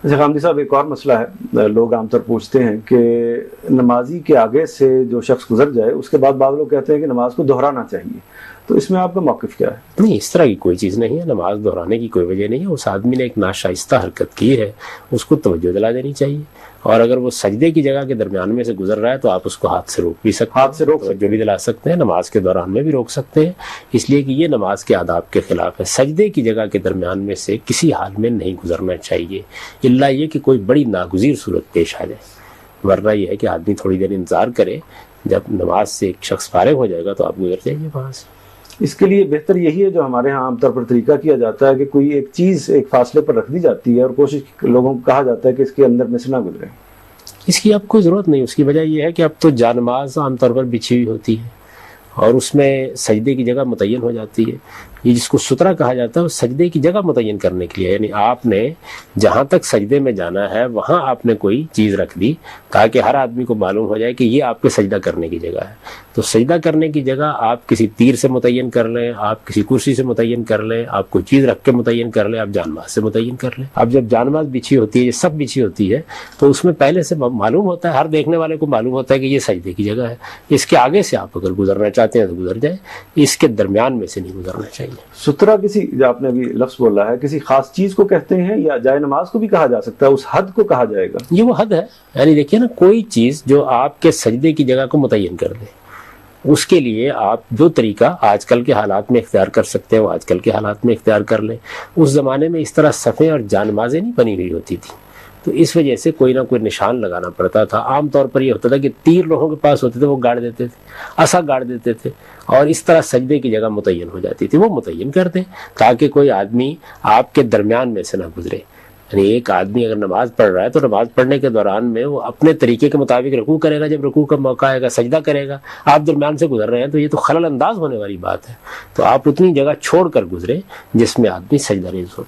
اچھا غامدی صاحب، ایک اور مسئلہ ہے، لوگ عام طور پوچھتے ہیں کہ نمازی کے آگے سے جو شخص گزر جائے اس کے بعد بعض لوگ کہتے ہیں کہ نماز کو دہرانا چاہیے، تو اس میں آپ کا موقف کیا ہے؟ نہیں، اس طرح کی کوئی چیز نہیں ہے، نماز دہرانے کی کوئی وجہ نہیں ہے. اس آدمی نے ایک ناشائستہ حرکت کی ہے، اس کو توجہ دلا دینی چاہیے. اور اگر وہ سجدے کی جگہ کے درمیان میں سے گزر رہا ہے تو آپ اس کو ہاتھ سے روک بھی سکتے ہیں، ہاتھ سے روک توجہ بھی دلا سکتے ہیں، نماز کے دوران میں بھی روک سکتے ہیں، اس لیے کہ یہ نماز کے آداب کے خلاف ہے. سجدے کی جگہ کے درمیان میں سے کسی حال میں نہیں گزرنا چاہیے، الا یہ کہ کوئی بڑی ناگزیر صورت پیش آ جائے. ورنہ یہ ہے کہ آدمی تھوڑی دیر انتظار کرے، جب نماز سے ایک شخص فارغ ہو جائے گا تو آپ گزر جائیے وہاں سے. اس کے لیے بہتر یہی ہے جو ہمارے ہاں عام طور پر طریقہ کیا جاتا ہے کہ کوئی ایک چیز ایک فاصلے پر رکھ دی جاتی ہے اور کوشش لوگوں کو کہا جاتا ہے کہ اس کے اندر میں سے نہ گزرے. اس کی اب کوئی ضرورت نہیں. اس کی وجہ یہ ہے کہ اب تو جانماز عام طور پر بچھی ہوئی ہوتی ہے اور اس میں سجدے کی جگہ متعین ہو جاتی ہے. یہ جس کو سترہ کہا جاتا ہے وہ سجدے کی جگہ متعین کرنے کے لیے، یعنی آپ نے جہاں تک سجدے میں جانا ہے وہاں آپ نے کوئی چیز رکھ دی تاکہ ہر آدمی کو معلوم ہو جائے کہ یہ آپ کے سجدہ کرنے کی جگہ ہے. تو سجدہ کرنے کی جگہ آپ کسی تیر سے متعین کر لیں، آپ کسی کرسی سے متعین کر لیں، آپ کوئی چیز رکھ کے متعین کر لیں، آپ جانماز سے متعین کر لیں. اب جب جانماز بچھی ہوتی ہے، یہ سب بچھی ہوتی ہے، تو اس میں پہلے سے معلوم ہوتا ہے، ہر دیکھنے والے کو معلوم ہوتا ہے کہ یہ سجدے کی جگہ ہے. اس کے آگے سے آپ اگر گزرنا چاہتے ہیں تو گزر جائیں، اس کے درمیان میں سے نہیں گزرنا چاہیے. سترہ کسی، جو آپ نے ابھی لفظ بولا ہے، کسی خاص چیز کو کہتے ہیں یا جائے نماز کو بھی کہا جا سکتا ہے؟ اس حد کو کہا جائے گا؟ یہ وہ حد ہے، یعنی دیکھیے نا، کوئی چیز جو آپ کے سجدے کی جگہ کو متعین کر دے، اس کے لیے آپ جو طریقہ آج کل کے حالات میں اختیار کر سکتے ہیں وہ آج کل کے حالات میں اختیار کر لیں. اس زمانے میں اس طرح صفیں اور جانمازیں نہیں بنی ہوئی ہوتی تھی، تو اس وجہ سے کوئی نہ کوئی نشان لگانا پڑتا تھا. عام طور پر یہ ہوتا تھا کہ تیر لوگوں کے پاس ہوتے تھے، وہ گاڑ دیتے تھے، عصا گاڑ دیتے تھے، اور اس طرح سجدے کی جگہ متعین ہو جاتی تھی. وہ متعین کر دیں تاکہ کوئی آدمی آپ کے درمیان میں سے نہ گزرے. یعنی ایک آدمی اگر نماز پڑھ رہا ہے تو نماز پڑھنے کے دوران میں وہ اپنے طریقے کے مطابق رکوع کرے گا، جب رکوع کا موقع آئے گا سجدہ کرے گا. آپ درمیان سے گزر رہے ہیں تو یہ تو خلل انداز ہونے والی بات ہے. تو آپ اتنی جگہ چھوڑ کر گزرے جس میں آدمی سجدہ ریز ہوتا ہے.